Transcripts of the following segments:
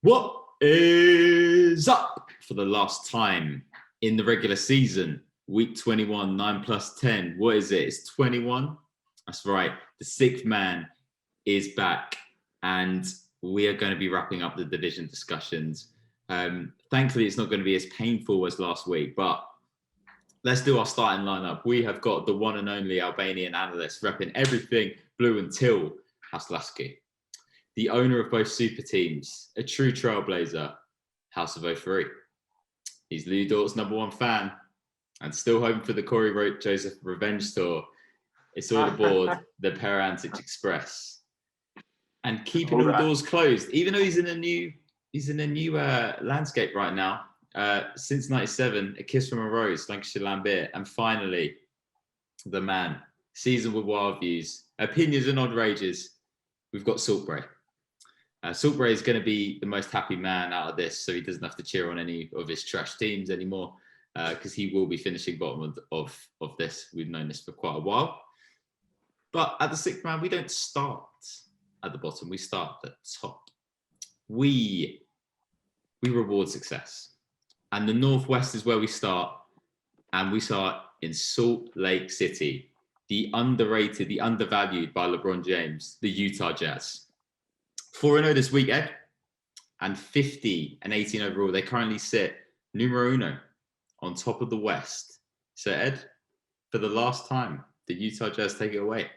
What is up for the last time in the regular season? Week 21, 9 plus 10. What is it? It's 21. That's right. The sixth man is back, and we are going to be wrapping up the division discussions. Thankfully, it's not going to be as painful as last week, but let's do our starting lineup. We have got the one and only Albanian analyst repping everything blue and teal, Haslaski. The owner of both super teams, a true trailblazer, House of 03. He's Lou Dort's #1 fan and still hoping for the Corey Joseph revenge tour. It's all aboard the Parantic Express. And keeping all doors closed, even though he's in a new landscape right now. Since '97, A Kiss from a Rose, Lancashire Lambert, and finally, the man, seasoned with wild views, opinions and odd rages. We've got Saltbray. Saltbray is going to be the most happy man out of this, so he doesn't have to cheer on any of his trash teams anymore, because he will be finishing bottom of this. We've known this for quite a while. But at the sixth man, we don't start at the bottom. We start at the top. We reward success. And the Northwest is where we start. And we start in Salt Lake City, the underrated, the undervalued by LeBron James, the Utah Jazz. 4-0 this week, Ed, and 50 and 18 overall. They currently sit numero uno on top of the West. So, Ed, for the last time, the Utah Jazz take it away.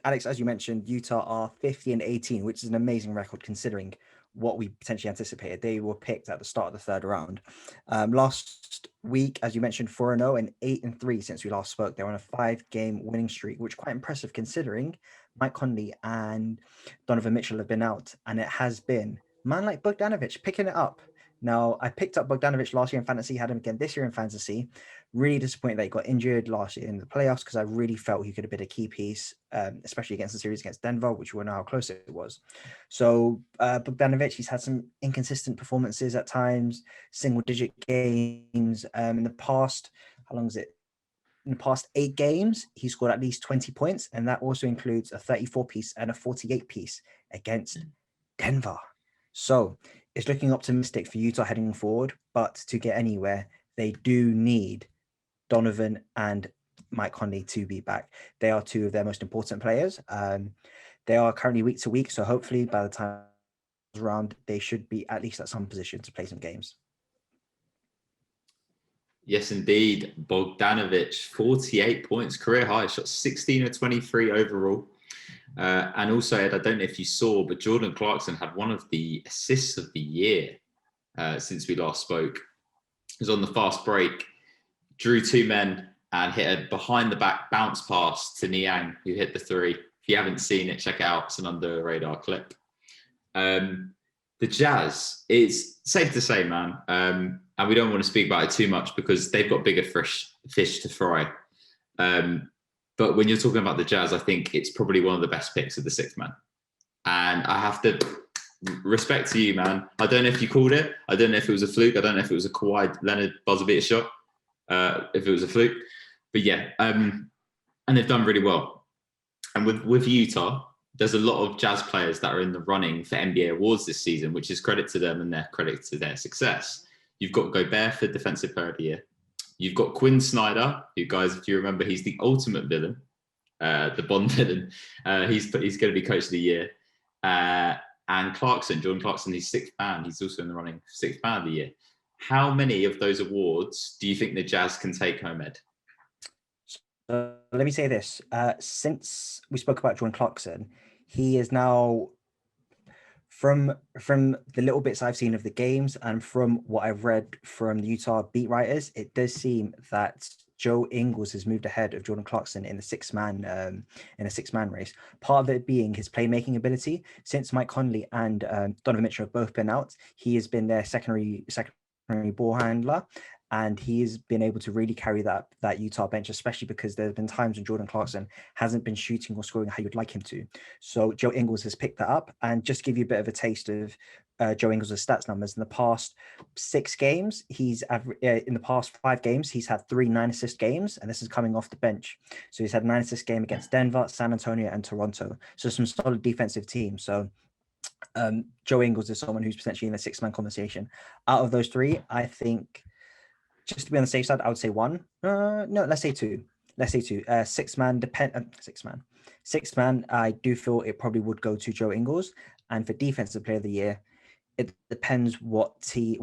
Alex, as you mentioned, Utah are 50 and 18, which is an amazing record considering what we potentially anticipated. They were picked at the start of the third round. Last week, as you mentioned, 4-0 and 8-3 since we last spoke. They're on a 5-game winning streak, which is quite impressive considering Mike Conley and Donovan Mitchell have been out, and it has been man like Bogdanovic picking it up. Now, I picked up Bogdanovic last year in fantasy, had him again this year in fantasy. Really disappointed that he got injured last year in the playoffs because I really felt he could have been a key piece, especially against the series against Denver, which we know how close it was. So Bogdanovic, he's had some inconsistent performances at times, single-digit games. In the past, how long is it? In the past 8 games, he scored at least 20 points, and that also includes a 34-piece and a 48-piece against Denver. So it's looking optimistic for Utah heading forward, but to get anywhere, they do need Donovan and Mike Conley to be back. They are two of their most important players. They are currently week to week, so hopefully by the time around, they should be at least at some position to play some games. Yes, indeed. Bogdanovic, 48 points, career high, shot 16 of 23 overall. And also, Ed, I don't know if you saw, but Jordan Clarkson had one of the assists of the year since we last spoke. He was on the fast break, drew 2 men, and hit a behind-the-back bounce pass to Niang, who hit the 3. If you haven't seen it, check it out. It's an under-the-radar clip. The Jazz, it's safe to say, man, and we don't want to speak about it too much because they've got bigger fish to fry. But when you're talking about the Jazz, I think it's probably one of the best picks of the sixth man. And I have to respect to you, man. I don't know if you called it. I don't know if it was a fluke. I don't know if it was a Kawhi Leonard buzzer beater shot, if it was a fluke. But yeah, and they've done really well. And with Utah, there's a lot of Jazz players that are in the running for NBA awards this season, which is credit to them and their credit to their success. You've got Gobert for Defensive Player of the Year. You've got Quinn Snyder, who, guys, if you remember, he's the ultimate villain, the Bond villain. He's going to be Coach of the Year. And Jordan Clarkson, he's sixth man. He's also in the running for sixth man of the year. How many of those awards do you think the Jazz can take home, Ed? Let me say this. Since we spoke about Jordan Clarkson, he is now, from the little bits I've seen of the games and from what I've read from the Utah beat writers, it does seem that Joe Ingles has moved ahead of Jordan Clarkson in the six-man race. Part of it being his playmaking ability. Since Mike Conley and Donovan Mitchell have both been out, he has been their secondary ball handler. And he's been able to really carry that Utah bench, especially because there have been times when Jordan Clarkson hasn't been shooting or scoring how you'd like him to. So Joe Ingles has picked that up. And just to give you a bit of a taste of Joe Ingles' stats numbers, in the past 6 games, in the past 5 games, he's had 3 9-assist games, and this is coming off the bench. So he's had a 9-assist game against Denver, San Antonio, and Toronto. So some solid defensive teams. So Joe Ingles is someone who's potentially in the six-man conversation. Out of those three, I think, just to be on the safe side, I would say one. No, let's say two. Let's say two. Six man. I do feel it probably would go to Joe Ingles. And for defensive player of the year, it depends what the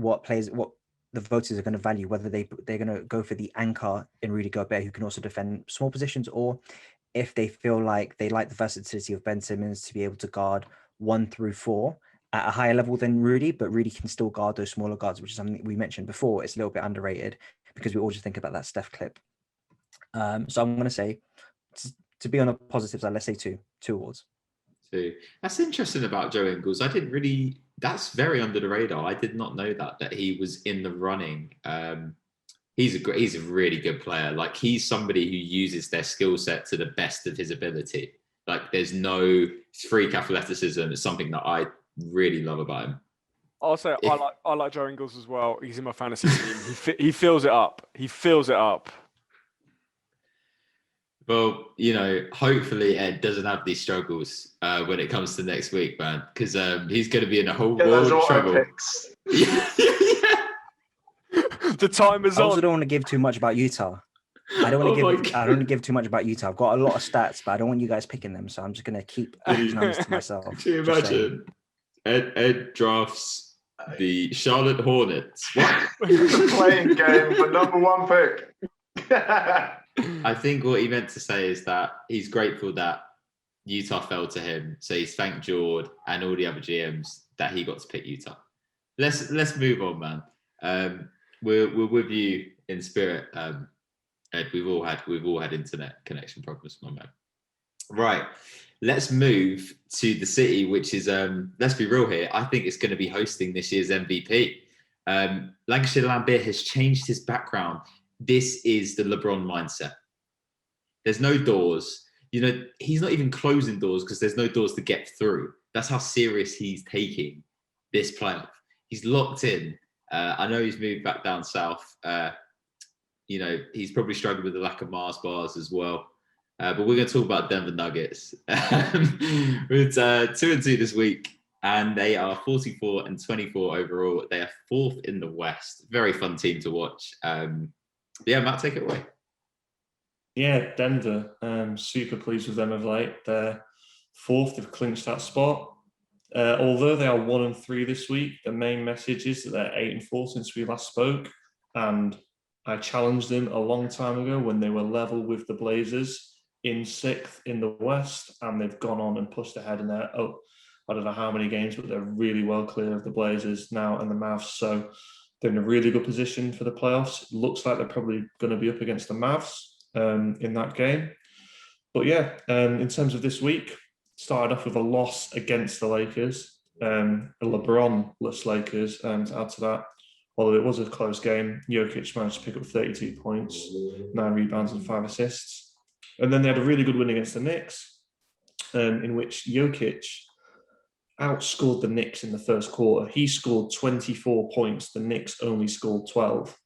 voters are going to value, whether they're going to go for the anchor in Rudy Gobert, who can also defend small positions, or if they feel like they like the versatility of Ben Simmons to be able to guard 1 through 4 at a higher level than Rudy, but Rudy can still guard those smaller guards, which is something we mentioned before. It's a little bit underrated because we all just think about that Steph clip. So I'm going to say, to be on the positive side, let's say two awards. That's interesting about Joe Ingles. That's very under the radar. I did not know that he was in the running. He's a really good player. Like, he's somebody who uses their skill set to the best of his ability. Like, there's no freak athleticism. It's something that I really love about him. I'll say I like Joe Ingles as well. He's in my fantasy team. He fills it up. He fills it up. Well, hopefully Ed doesn't have these struggles when it comes to next week, man, because he's going to be in a whole world of trouble. The time is on. I also don't want to give too much about Utah. I don't want to give too much about Utah. I've got a lot of stats, but I don't want you guys picking them, so I'm just going to keep these numbers to myself. Can you imagine? Ed drafts the Charlotte Hornets. What? The playing game for number 1 pick. I think what he meant to say is that he's grateful that Utah fell to him. So he's thanked Jord and all the other GMs that he got to pick Utah. Let's move on, man. We're with you in spirit, Ed. We've all had internet connection problems, my man. Right. Let's move to the city, which is let's be real here. I think it's going to be hosting this year's MVP. Lancashire Lambert has changed his background. This is the LeBron mindset. There's no doors. He's not even closing doors because there's no doors to get through. That's how serious he's taking this playoff. He's locked in. I know he's moved back down south. He's probably struggled with the lack of Mars bars as well. But we're going to talk about Denver Nuggets. It's 2-2 this week, and they are 44-24 overall. They are 4th in the West. Very fun team to watch. Yeah, Matt, take it away. Yeah, Denver. Super pleased with them of late. They're 4th. They've clinched that spot. Although they are 1-3 this week, the main message is that they're 8-4 since we last spoke. And I challenged them a long time ago when they were level with the Blazers in 6th in the West, and they've gone on and pushed ahead in there. I don't know how many games, but they're really well clear of the Blazers now and the Mavs. So they're in a really good position for the playoffs. Looks like they're probably going to be up against the Mavs in that game. But yeah, in terms of this week, started off with a loss against the Lakers, a LeBron-less Lakers. To add to that, although it was a close game, Jokic managed to pick up 32 points, 9 rebounds and 5 assists. And then they had a really good win against the Knicks, in which Jokic outscored the Knicks in the first quarter. He scored 24 points. The Knicks only scored 12.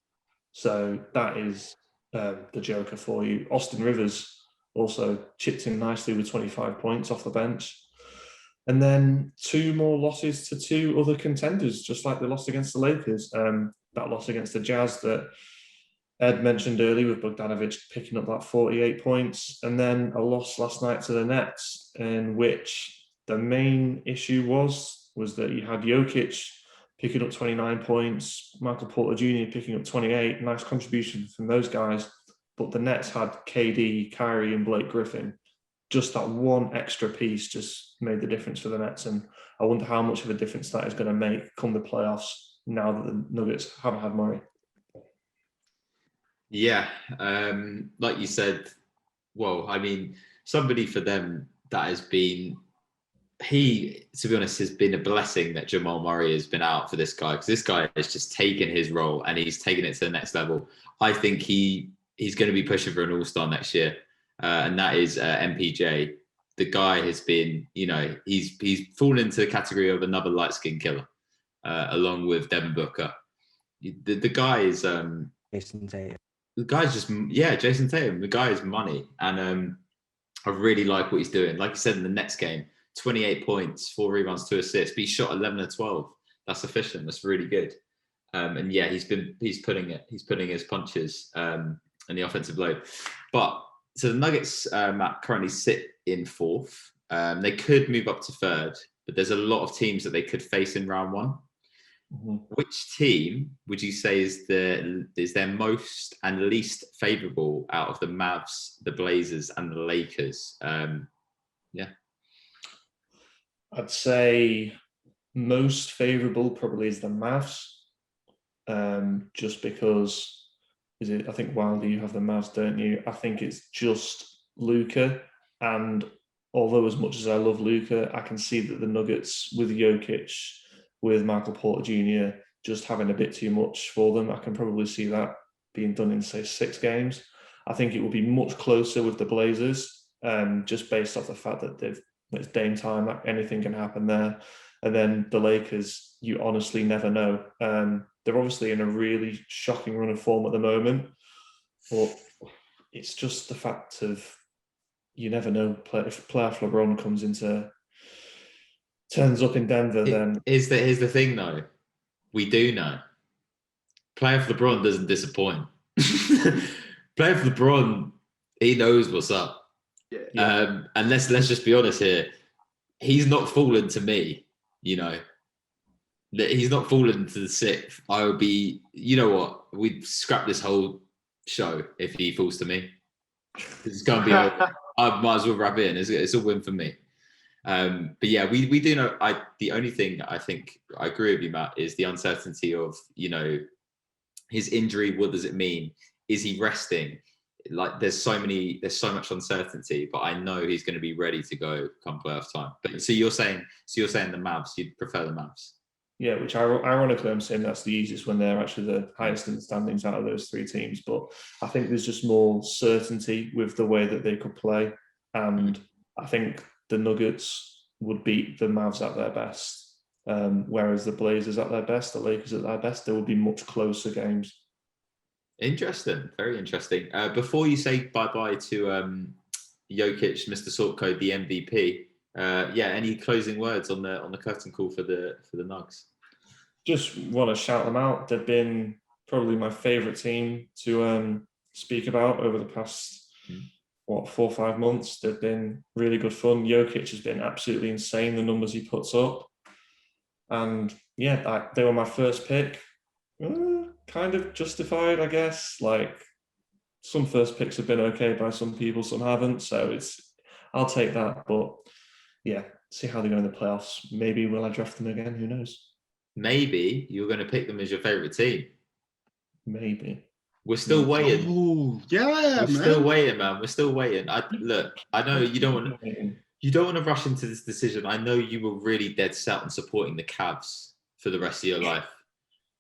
So that is the joker for you. Austin Rivers also chipped in nicely with 25 points off the bench. And then 2 more losses to 2 other contenders, just like they lost against the Lakers. That loss against the Jazz that Ed mentioned earlier with Bogdanovic picking up that 48 points. And then a loss last night to the Nets, in which the main issue was that you had Jokic picking up 29 points, Michael Porter Jr. picking up 28. Nice contribution from those guys. But the Nets had KD, Kyrie, and Blake Griffin. Just that one extra piece just made the difference for the Nets. And I wonder how much of a difference that is going to make come the playoffs now that the Nuggets haven't had Murray. Yeah, like you said, well, I mean, somebody for them that has been, to be honest, has been a blessing that Jamal Murray has been out for this guy, because this guy has just taken his role and he's taken it to the next level. I think he's going to be pushing for an all-star next year, and that is MPJ. The guy has been, he's fallen into the category of another light-skinned killer, along with Devin Booker. The guy is... Jason Tatum. The guy's just, Jason Tatum. The guy is money. And I really like what he's doing. Like you said in the next game, 28 points, 4 rebounds, 2 assists, but he shot 11 of 12. That's efficient. That's really good. And yeah, he's putting his punches in the offensive load. But so the Nuggets, Matt, currently sit in 4th. They could move up to 3rd, but there's a lot of teams that they could face in round 1. Mm-hmm. Which team would you say is their most and least favorable out of the Mavs, the Blazers, and the Lakers? Yeah, I'd say most favorable probably is the Mavs, just because I think Wilder, you have the Mavs, don't you? I think it's just Luka, and although as much as I love Luka, I can see that the Nuggets with Jokic, with Michael Porter Jr. just having a bit too much for them. I can probably see that being done in, say, 6 games. I think it will be much closer with the Blazers, just based off the fact that it's Dame time, anything can happen there. And then the Lakers, you honestly never know. They're obviously in a really shocking run of form at the moment, but it's just the fact of you never know. If playoff LeBron turns up in Denver, then here's the thing though. We do know. Playoff LeBron doesn't disappoint. Playoff LeBron, he knows what's up. Yeah. And let's just be honest here. He's not fallen to me, you know. He's not fallen to the 6th. I would be, you know what? We'd scrap this whole show if he falls to me. It's gonna be over. I might as well wrap it in. It's a win for me. But yeah, we do know. The only thing I think I agree with you, Matt, is the uncertainty of, you know, his injury. What does it mean? Is he resting? Like there's so much uncertainty, but I know he's going to be ready to go come playoff time. But so you're saying the Mavs, you'd prefer the Mavs? Yeah, which ironically I'm saying that's the easiest when they're actually the highest in the standings out of those 3 teams. But I think there's just more certainty with the way that they could play, and I think the Nuggets would beat the Mavs at their best, whereas the Blazers at their best, the Lakers at their best, there would be much closer games. Interesting, very interesting. Before you say bye-bye to Jokic, Mr. Salt Code, the MVP, any closing words on the curtain call for the Nugs? Just want to shout them out. They've been probably my favourite team to speak about over the past 4 or 5 months. They've been really good fun. Jokic has been absolutely insane, the numbers he puts up, and yeah, they were my first pick. Kind of justified, I guess. Like some first picks have been okay by some people, some haven't. So I'll take that. But yeah, see how they go in the playoffs. Maybe will I draft them again? Who knows? Maybe you're going to pick them as your favorite team. Maybe. We're still waiting. Oh, yeah, We're still waiting, man. We're still waiting. I know you don't want to rush into this decision. I know you were really dead set on supporting the Cavs for the rest of your life.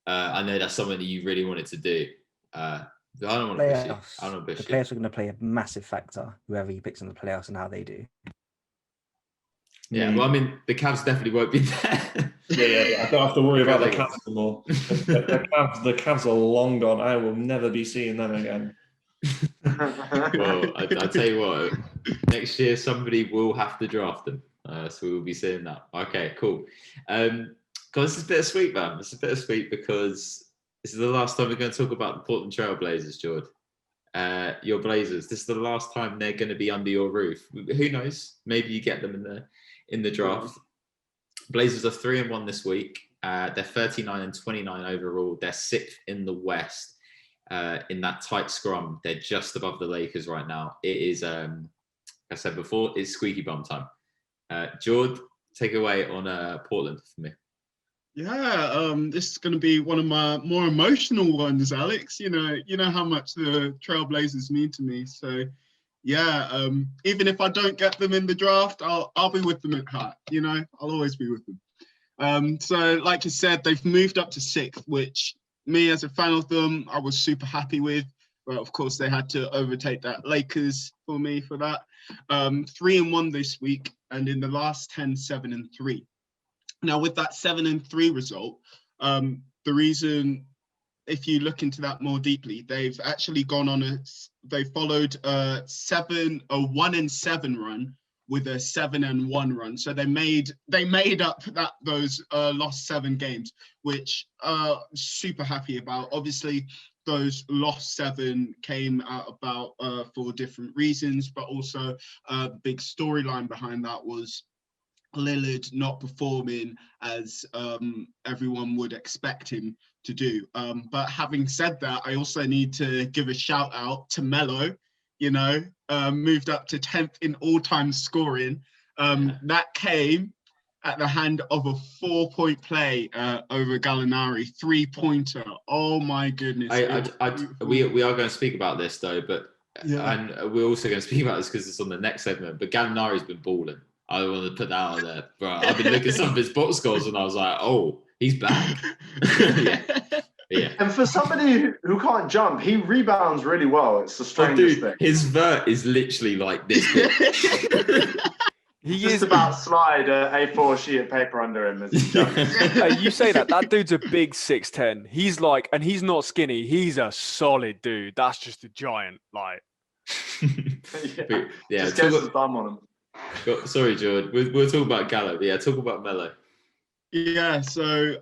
I know that's something that you really wanted to do. I don't want to push you. I don't want to push the you. playoffs are going to play a massive factor, whoever he picks in the playoffs and how they do. Yeah, well, I mean, the Cavs definitely won't be there. Yeah. I don't have to worry about the Cavs anymore. The Cavs are long gone. I will never be seeing them again. Well, I tell you what, next year somebody will have to draft them. So we will be seeing that. Okay, cool. Guys, this is bittersweet, man. It's a bittersweet because this is the last time we're going to talk about the Portland Trail Blazers, George. Your Blazers. This is the last time they're going to be under your roof. Who knows? Maybe you get them in the draft. Blazers are 3-1 this week. They're 39-29 overall. They're 6th in the West. In that tight scrum, they're just above the Lakers right now. It is, like I said before, it's squeaky bum time. George, take away on Portland for me. Yeah, this is going to be one of my more emotional ones, Alex. You know how much the Trailblazers mean to me. So, yeah, even if I don't get them in the draft, I'll be with them at heart. You know, I'll always be with them. So, like you said, they've moved up to 6th, which me as a fan of them, I was super happy with. But of course, they had to overtake that Lakers for me for that. 3-1 this week, and in the last 10, 7-3. Now, with that 7-3 result, the reason, if you look into that more deeply, they've actually gone on they followed a 1-7 run with a 7-1 run. So they made up those lost 7 games, which super happy about. Obviously, those lost 7 came out about for different reasons, but also the big storyline behind that was Lillard not performing as everyone would expect him to do. But having said that, I also need to give a shout out to Melo. Moved up to 10th in all-time scoring. That came at the hand of a 4-point play over Gallinari, 3-pointer. Oh my goodness! We are going to speak about this though, but and we're also going to speak about this because it's on the next segment. But Gallinari's been balling. I want to put that out there, bro. I've been looking at some of his box scores and I was like, oh, he's back. Yeah. And for somebody who can't jump, he rebounds really well. It's the strangest thing. His vert is literally like this big. He Just is about slide a A4 sheet of paper under him as he jumps. Hey, you say that dude's a big 6'10". He's like, and he's not skinny. He's a solid dude. That's just a giant. Like, Just gets his thumb on him. Sorry, George. We'll talk about Gallo, but talk about Melo. Yeah, so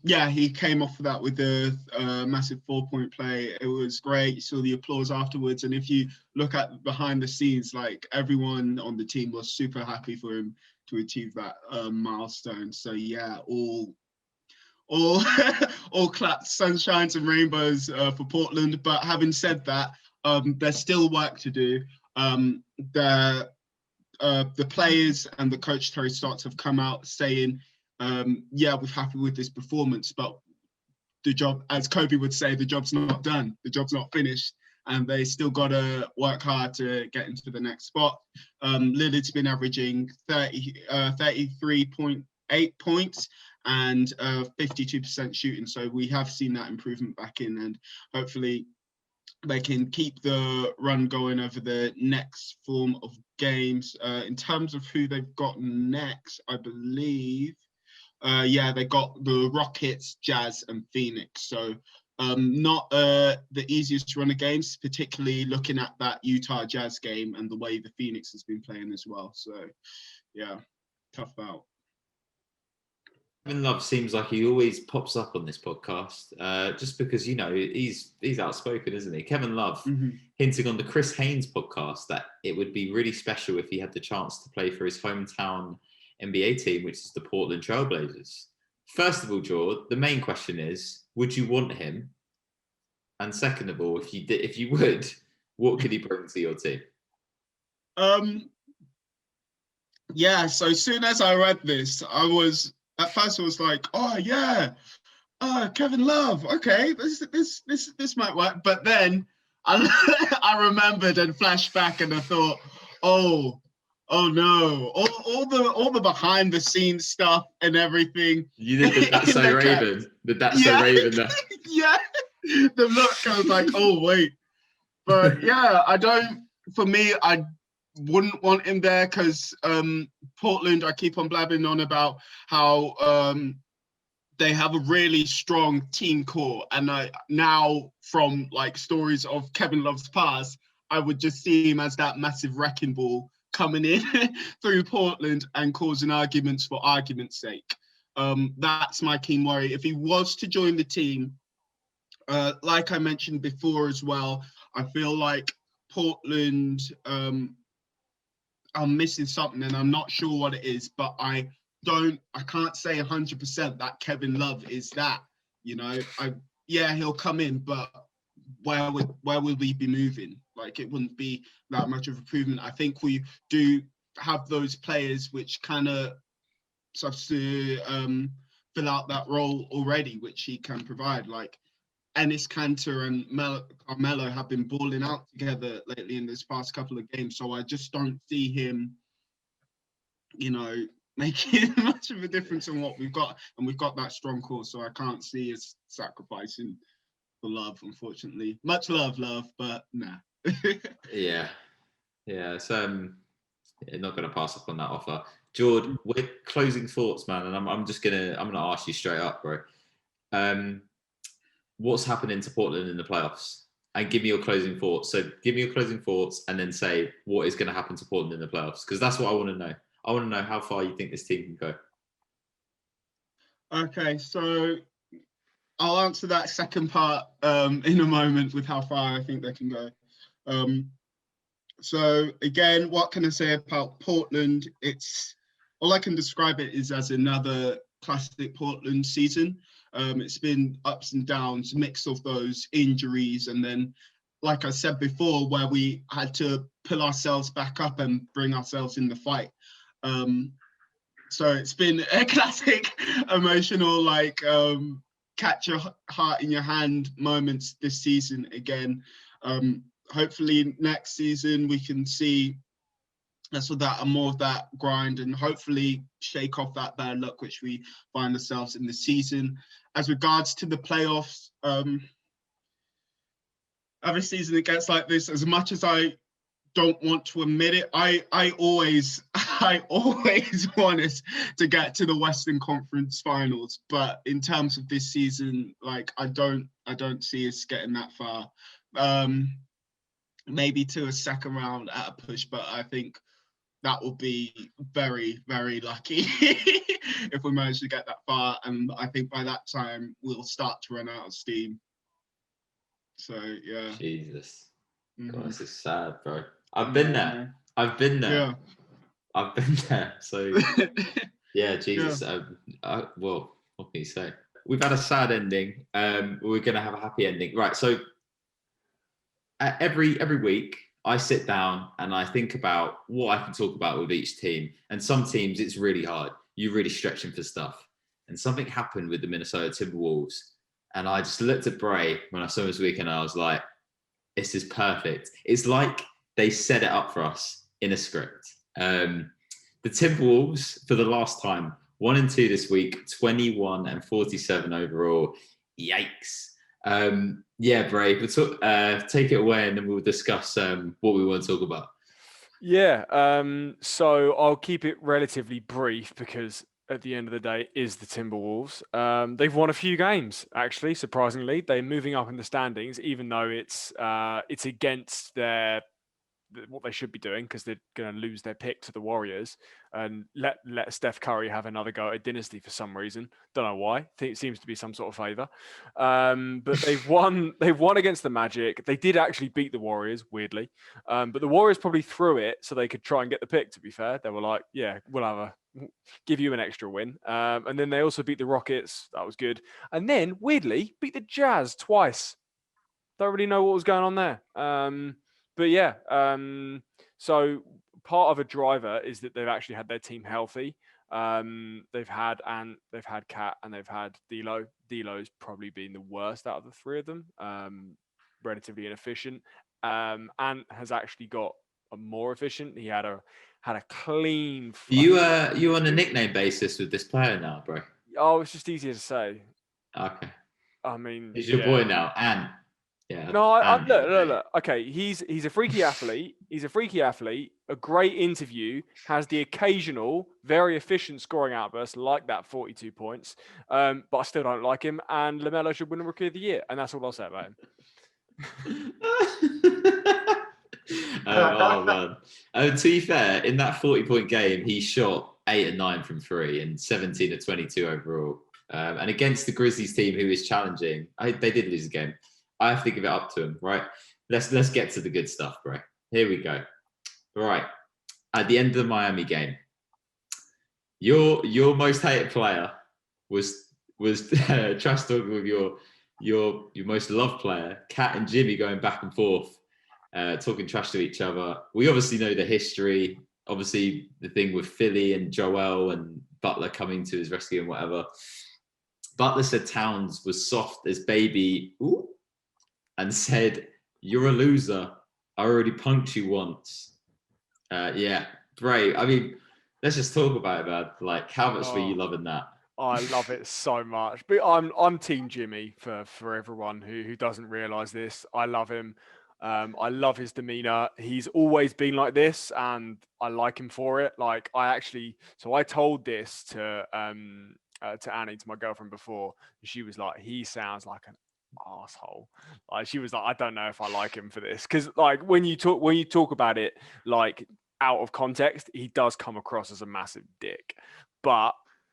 he came off of that with a massive 4-point play. It was great. You saw the applause afterwards, and if you look at behind the scenes, like everyone on the team was super happy for him to achieve that milestone. So yeah, all claps, sunshines, and rainbows for Portland. But having said that, there's still work to do. The players and the coach Terry Stotts have come out saying, we're happy with this performance, but the job, as Kobe would say, the job's not done, the job's not finished, and they still got to work hard to get into the next spot. Lillard's been averaging 33.8 points and 52% shooting, so we have seen that improvement back in, and hopefully they can keep the run going over the next form of games. In terms of who they've got next, I believe, they got the Rockets, Jazz, and Phoenix. So not the easiest run of games, particularly looking at that Utah Jazz game and the way the Phoenix has been playing as well. So, yeah, tough bout. Kevin Love seems like he always pops up on this podcast, just because he's outspoken, isn't he? Kevin Love hinting on the Chris Haynes podcast that it would be really special if he had the chance to play for his hometown NBA team, which is the Portland Trailblazers. First of all, George, the main question is: would you want him? And second of all, if you would, what could he bring to your team? So as soon as I read this, at first I was like, oh yeah, Kevin Love, okay, this might work. But then I remembered and flashed back, and I thought, oh no, all the behind the scenes stuff and everything. You did the That's So Raven. The That's So Raven. Yeah, the look. I was like, oh wait, but yeah, I wouldn't want him there because Portland, I keep on blabbing on about how they have a really strong team core, and now from like stories of Kevin Love's past, I would just see him as that massive wrecking ball coming in through Portland and causing arguments for argument's sake. That's my keen worry. If he was to join the team, like I mentioned before as well, I feel like Portland I'm missing something, and I'm not sure what it is, but I can't say 100% that Kevin Love is that, he'll come in, but where will we be moving? Like, it wouldn't be that much of improvement. I think we do have those players which kind of fill out that role already, which he can provide. Like Enes Kanter and Carmelo have been balling out together lately in this past couple of games, so I just don't see him, making much of a difference in what we've got, and we've got that strong core, so I can't see us sacrificing for Love, unfortunately. Much love, but nah. So not going to pass up on that offer. George, we're closing thoughts, man, and I'm gonna ask you straight up, bro. What's happening to Portland in the playoffs? and give me your closing thoughts. So give me your closing thoughts and then say what is going to happen to Portland in the playoffs, because that's what I want to know. I want to know how far you think this team can go. Okay, so I'll answer that second part in a moment with how far I think they can go. So again, what can I say about Portland? It's all I can describe it is as another classic Portland season. It's been ups and downs, mix of those injuries, and then, like I said before, where we had to pull ourselves back up and bring ourselves in the fight. So it's been a classic emotional, like catch your heart in your hand moments this season again. Hopefully next season we can see less of that and more of that grind, and hopefully shake off that bad luck which we find ourselves in the season. As regards to the playoffs, every season it gets like this. As much as I don't want to admit it, I always want us to get to the Western Conference Finals, but in terms of this season, like I don't see us getting that far. Maybe to a second round at a push, but I think that will be very, very lucky if we manage to get that far. And I think by that time we'll start to run out of steam. So yeah. Jesus. Mhm. God, this is sad, bro. I've been there. I've been there. Yeah. I've been there. So yeah, Jesus. Well, what can you say? We've had a sad ending. We're gonna have a happy ending, right? So every week I sit down and I think about what I can talk about with each team. And some teams it's really hard. You're really stretching for stuff. And something happened with the Minnesota Timberwolves, and I just looked at Bray when I saw him this week, and I was like, "This is perfect." It's like they set it up for us in a script. The Timberwolves, for the last time, 1-2 this week, 21 and 47 overall. Yikes. Yeah, Bray, but take it away and then we'll discuss what we want to talk about. Yeah, so I'll keep it relatively brief because at the end of the day it is the Timberwolves. They've won a few games, actually, surprisingly. They're moving up in the standings, even though it's against what they should be doing, because they're going to lose their pick to the Warriors and let Steph Curry have another go at a dynasty for some reason. Don't know why. I think it seems to be some sort of favor. But they've won. They've won against the Magic. They did actually beat the Warriors, weirdly. But the Warriors probably threw it so they could try and get the pick. To be fair, they were like, "Yeah, we'll give you an extra win." And then they also beat the Rockets. That was good. And then weirdly beat the Jazz twice. Don't really know what was going on there. But yeah, so part of a driver is that they've actually had their team healthy. They've had Cat and they've had D'Lo. D'Lo's probably been the worst out of the three of them. Relatively inefficient. Ant has actually got a more efficient. He had a clean. You on a nickname basis with this player now, bro? Oh, it's just easier to say. Okay. I mean, He's your boy now, Ant. Yeah. No, Ant, look. Okay, he's a freaky athlete. He's a freaky athlete. A great interview. Has the occasional very efficient scoring outburst like that 42 points. But I still don't like him. And LaMelo should win the Rookie of the Year. And that's all I'll say about him. Oh man. To be fair, in that 40-point game, he shot 8 and 9 from 3 and 17 to 22 overall. And against the Grizzlies team, who is challenging, they did lose the game. I have to give it up to him, right? Let's get to the good stuff, bro. Here we go. Right. At the end of the Miami game, your most hated player was trash talking with your most loved player, Kat and Jimmy, going back and forth, talking trash to each other. We obviously know the history. Obviously, the thing with Philly and Joel and Butler coming to his rescue and whatever. Butler said Towns was soft as baby. Ooh, and said, "You're a loser. I already punked you once." Yeah, great. I mean, let's just talk about it, man. Like, how much were you loving that? I love it so much. But I'm Team Jimmy for everyone who doesn't realize this. I love him. I love his demeanor. He's always been like this, and I like him for it. Like I told this to Annie, to my girlfriend before. She was like, "He sounds like an asshole. Like she was like, I don't know if I like him for this because like when you talk about it like out of context, he does come across as a massive dick. But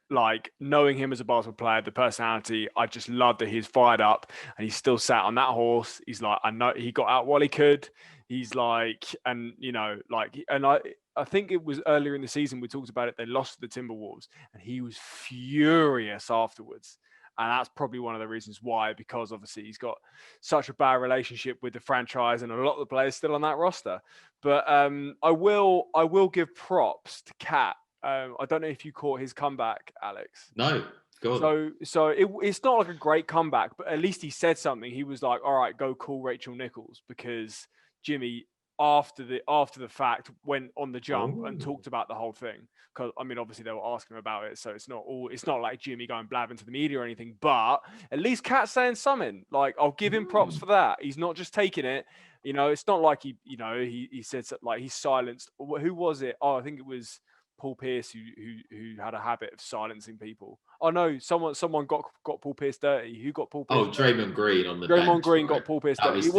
like knowing him as a basketball player, the personality, I just love that he's fired up and he's still sat on that horse. He's like, I know he got out while he could. He's like, and you know, like, and I think it was earlier in the season we talked about it. They lost to the Timberwolves, and he was furious afterwards. And that's probably one of the reasons why, because obviously he's got such a bad relationship with the franchise and a lot of the players still on that roster. But I will give props to Cat. I don't know if you caught his comeback, Alex. No, go on. So it's not like a great comeback, but at least he said something. He was like, "All right, go call Rachel Nichols," because Jimmy after the fact went on the jump and talked about the whole thing. Because I mean, obviously they were asking him about it, so it's not like Jimmy going blabbing to the media or anything. But at least Cat's saying something. Like I'll give him props for that. He's not just taking it. You know, it's not like he said like he silenced. Who was it? Oh, I think it was Paul Pierce who had a habit of silencing people. Oh no, someone got Paul Pierce dirty. Who got Paul Pierce? Oh, Draymond Green on the Draymond bench. Green Right? got Paul Pierce That dirty.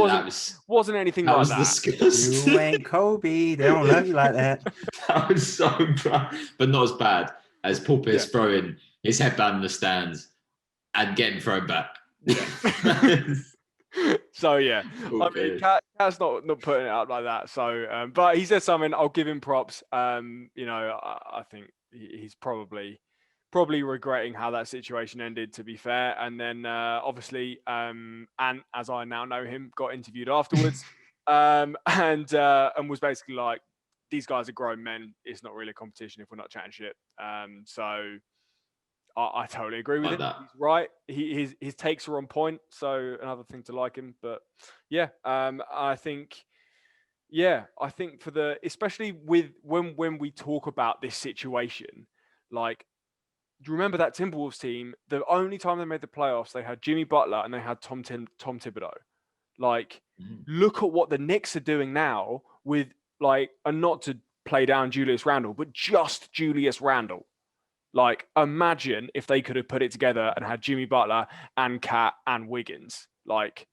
Wasn't anything that like was that. disgusting. You ain't Kobe. They don't love you like that. That was so bad, but not as bad as Paul Pierce Yeah. throwing his headband in the stands and getting thrown back. So yeah, Paul I mean, Pierce. Cat's not putting it up like that. So, but he said something. I'll give him props. You know, I think he's probably regretting how that situation ended. To be fair, and then obviously, and as I now know him, got interviewed afterwards, and was basically like, these guys are grown men. It's not really a competition if we're not chatting shit. So. I totally agree with Like him. that. He's right. His takes are on point. So another thing to like him. But yeah, I think for the especially with when we talk about this situation, like do you remember that Timberwolves team? The only time they made the playoffs, they had Jimmy Butler and they had Tom Thibodeau. Like, look at what the Knicks are doing now with like, and not to play down Julius Randle, but just Julius Randle. Like, imagine if they could have put it together and had Jimmy Butler and Cat and Wiggins. Like,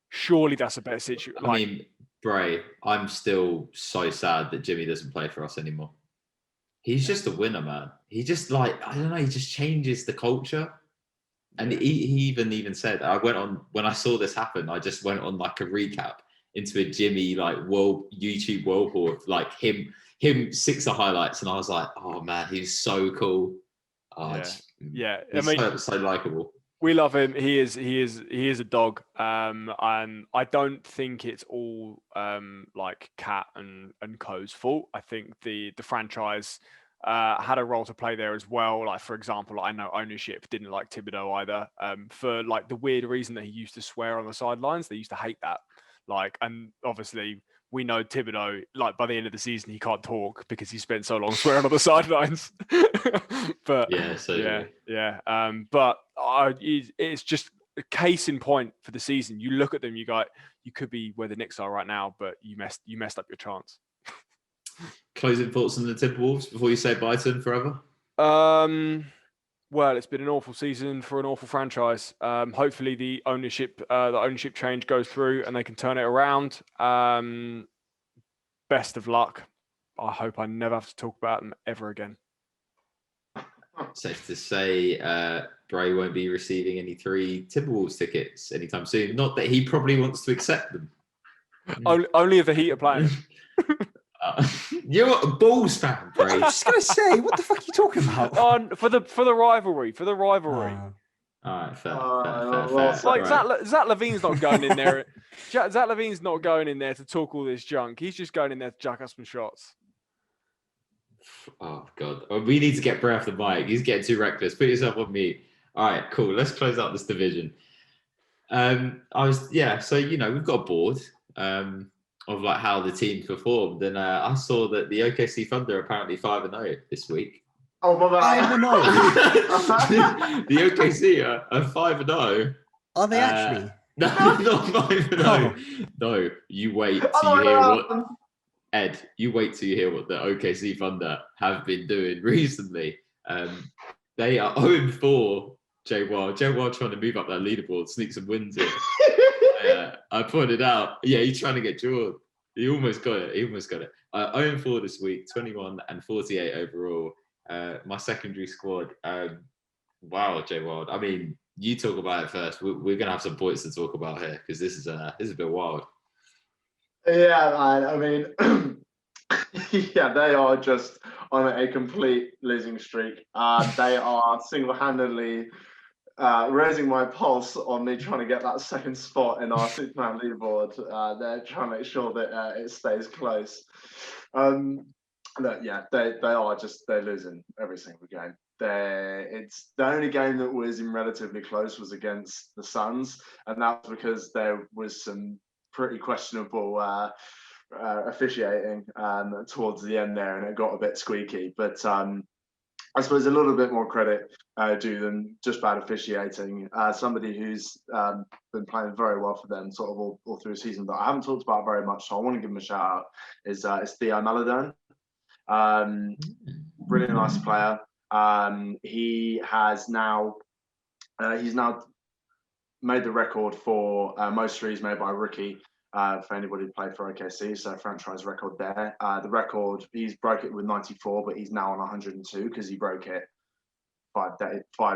surely that's a better situation. I mean, Bray, I'm still so sad that Jimmy doesn't play for us anymore. He's just a winner, man. He just like, I don't know, he just changes the culture. And he even said, I went on, when I saw this happen, I just went on like a recap into a Jimmy like YouTube world board, like him 6 of highlights. And I was like, oh man, he's so cool. Yeah. He's I mean, so likable. we love him. He is a dog. And I don't think it's all like Cat and Co's fault. I think the franchise had a role to play there as well. Like, for example, I know ownership didn't like Thibodeau either, for like the weird reason that he used to swear on the sidelines. They used to hate that. Like, and obviously we know Thibodeau, like by the end of the season, he can't talk because he spent so long swearing on the sidelines. But but it's just a case in point for the season. You look at them, you could be where the Knicks are right now, but you messed up your chance. Closing thoughts on the Timberwolves before you say bye to them forever? Well, it's been an awful season for an awful franchise. Hopefully the ownership change goes through and they can turn it around. Best of luck. I hope I never have to talk about them ever again. Safe to say, Bray won't be receiving any 3 Timberwolves tickets anytime soon. Not that he probably wants to accept them. Only if the Heat are playing. You're a Bulls fan, Bray. I was just gonna say, what the fuck are you talking about? For the rivalry. All right, fair. Like Right. Zach Levine's not going in there. Zach Levine's not going in there to talk all this junk. He's just going in there to jack up some shots. Oh God, we need to get Bray off the mic. He's getting too reckless. Put yourself on mute. All right, cool. Let's close out this division. So we've got a board of like how the teams performed, and I saw that the OKC Thunder are apparently 5-0 this week. Oh my bad. 5-0. The OKC are 5-0. Are they actually? No, not 5-0. No, you wait till you hear what Ed. You wait till you hear what the OKC Thunder have been doing recently. They are 0-4 Jay Wild trying to move up that leaderboard, sneak some wins in. I pointed out, he's trying to get Jordan. He almost got it. 0-4 this week, 21 and 48 overall. My secondary squad. Wow, Jay Wild. I mean, you talk about it first. We're gonna have some points to talk about here because this is a bit wild. Yeah, man. I mean, yeah, they are just on a complete losing streak. They are single-handedly raising my pulse on me trying to get that second spot in our Superman leaderboard. They're trying to make sure that it stays close. Look, yeah, they're losing every single game. It's the only game that was in relatively close was against the Suns, and that's because there was some pretty questionable officiating towards the end there, and it got a bit squeaky. But I suppose a little bit more credit due than just bad officiating. Somebody who's been playing very well for them sort of all through the season that I haven't talked about very much, so I want to give him a shout out, is Theo Maladone. Really nice player. He has now made the record for most threes made by a rookie for anybody who played for OKC, so franchise record there. The record, he's broke it with 94, but he's now on 102 because he broke it 5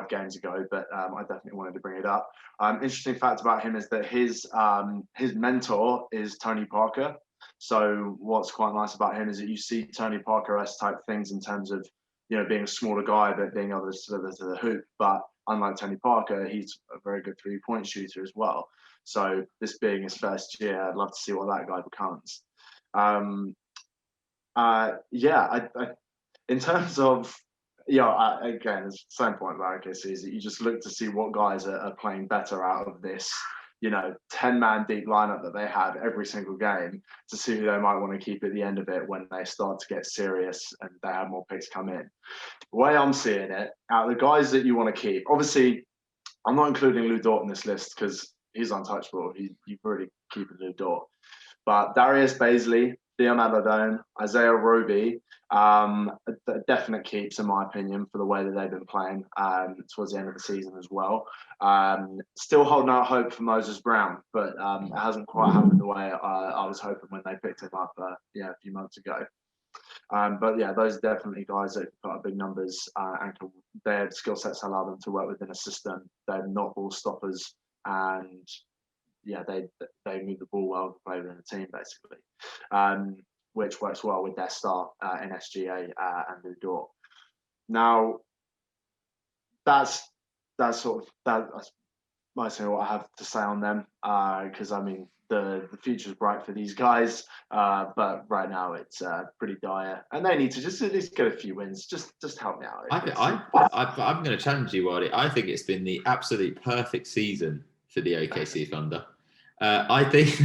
games ago, but I definitely wanted to bring it up. Interesting fact about him is that his mentor is Tony Parker. So what's quite nice about him is that you see Tony Parker-esque type things in terms of, being a smaller guy but being able to deliver to the hoop. But unlike Tony Parker, he's a very good three-point shooter as well. So this being his first year, I'd love to see what that guy becomes. In terms of, again, it's the same point about OKC is that you just look to see what guys are playing better out of this, 10-man deep lineup that they have every single game to see who they might want to keep at the end of it when they start to get serious and they have more picks come in. The way I'm seeing it, out of the guys that you want to keep, obviously, I'm not including Lou Dort in this list because he's untouchable. You've already keeping Lou Dort. But Darius Baisley, Theo Maladone, Isaiah Roby, definite keeps in my opinion for the way that they've been playing towards the end of the season as well. Still holding out hope for Moses Brown, but it hasn't quite happened the way I was hoping when they picked him up a few months ago. But yeah, those are definitely guys that put up big numbers and their skill sets allow them to work within a system. They're not ball stoppers, and they move the ball well to play within the team basically, which works well with their star in SGA and Lou Dort. Now, that's mostly what I have to say on them because I mean the future's bright for these guys, but right now it's pretty dire, and they need to just at least get a few wins. Just help me out. I'm going to challenge you, Waddy. I think it's been the absolute perfect season for the OKC Thunder. I think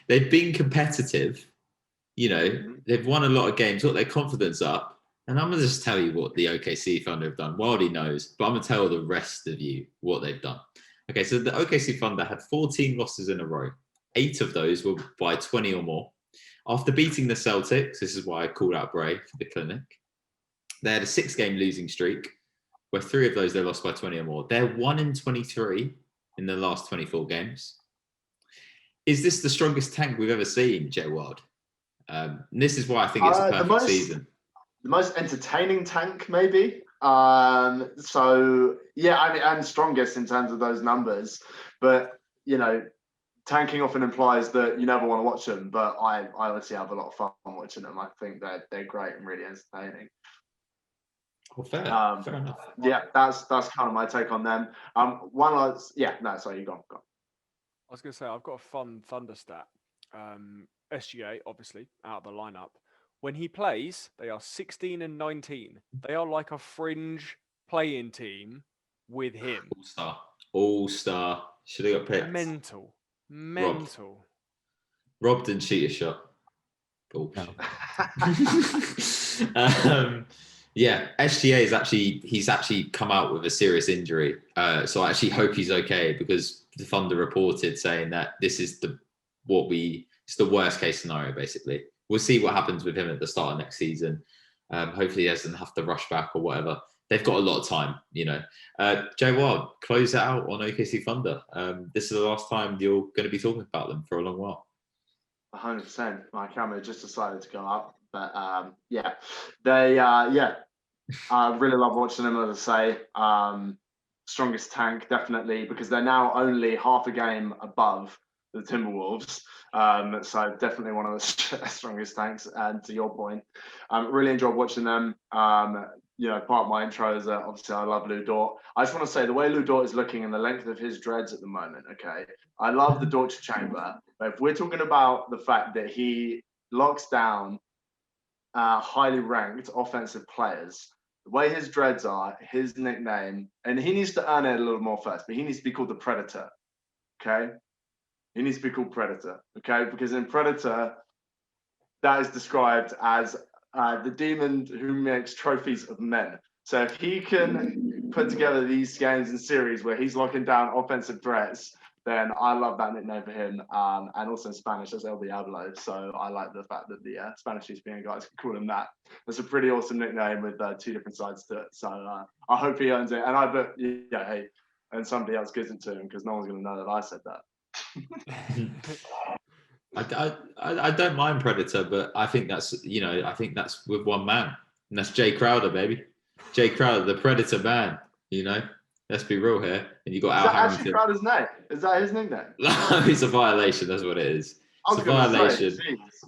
they've been competitive. They've won a lot of games, got their confidence up. And I'm going to just tell you what the OKC Thunder have done. Wildy knows, but I'm going to tell the rest of you what they've done. Okay, so the OKC Thunder had 14 losses in a row. 8 of those were by 20 or more. After beating the Celtics, this is why I called out Bray for the clinic, they had a 6-game losing streak, where 3 of those they lost by 20 or more. They're 1-23 in the last 24 games. Is this the strongest tank we've ever seen, Jay Wild? This is why I think it's a perfect season. The most entertaining tank, maybe. So yeah, I mean, and strongest in terms of those numbers. But tanking often implies that you never want to watch them. But I obviously have a lot of fun watching them. I think they're great and really entertaining. Well, fair enough. Yeah, that's kind of my take on them. You go. I was going to say, I've got a fun Thunder stat. SGA, obviously, out of the lineup. When he plays, they are 16 and 19. They are like a fringe play-in team with him. All-star. Should have got picked. Mental. Rob didn't cheat a shot. Bullshit. No. SGA he's actually come out with a serious injury. So I actually hope he's okay because the Thunder reported saying that this is it's the worst case scenario, basically. We'll see what happens with him at the start of next season. Hopefully he doesn't have to rush back or whatever. they've got a lot of time, you know. Jay Wild, close it out on OKC Thunder. This is the last time you're going to be talking about them for a long while. 100%. My camera just decided to go up, but yeah, they I really love watching them. As I say, strongest tank definitely, because they're now only half a game above the Timberwolves. So definitely one of the strongest tanks. And to your point, really enjoyed watching them. You know, part of my intro is that obviously I love Lou Dort. I just want to say the way Lou Dort is looking and the length of his dreads at the moment. Okay, I love the torture chamber, but if we're talking about the fact that he locks down highly ranked offensive players, the way his dreads are, his nickname, and he needs to earn it a little more first, but he needs to be called the Predator. Okay, he needs to be called Predator. Okay, because in Predator, that is described as the demon who makes trophies of men. So if he can put together these games and series where he's locking down offensive threats, then I love that nickname for him. And also in Spanish, that's El Diablo. So I like the fact that the Spanish-speaking guys can call him that. That's a pretty awesome nickname with two different sides to it. So I hope he earns it. And I bet, yeah, hey, and somebody else gives it to him because no one's going to know that I said that. I don't mind Predator, but I think that's with one man, and that's Jay Crowder, baby. Jay Crowder, the Predator man. You know, let's be real here. And you got Al Harrington. Is that actually Crowder's name? Is that his nickname? It's a violation. That's what it is. It's a violation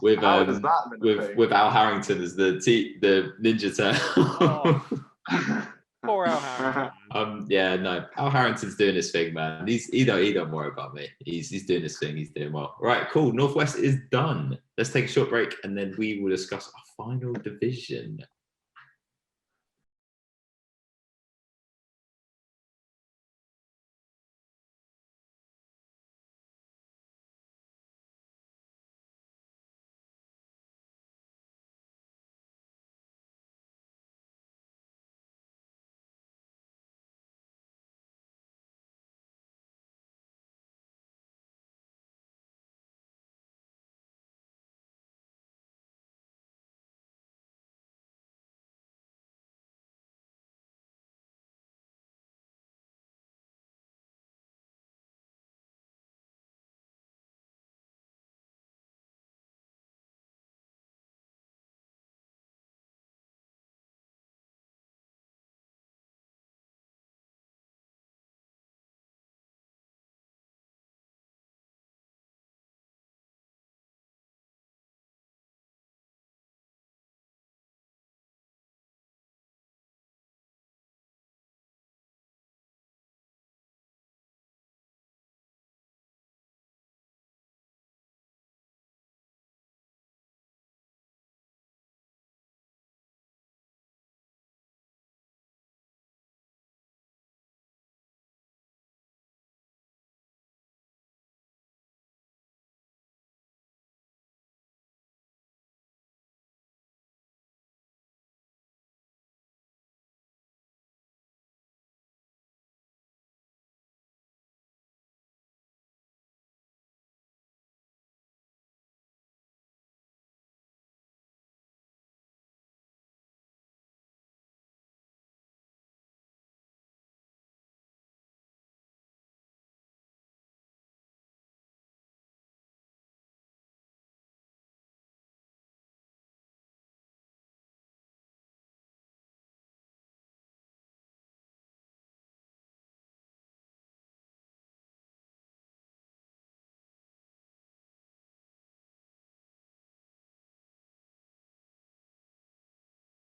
with Al Harrington as the Ninja Turtle. Poor Al Harrington. Yeah, no. Al Harrington's doing his thing, man. He don't worry about me. He's doing his thing. He's doing well. Right, cool. Northwest is done. Let's take a short break and then we will discuss our final division.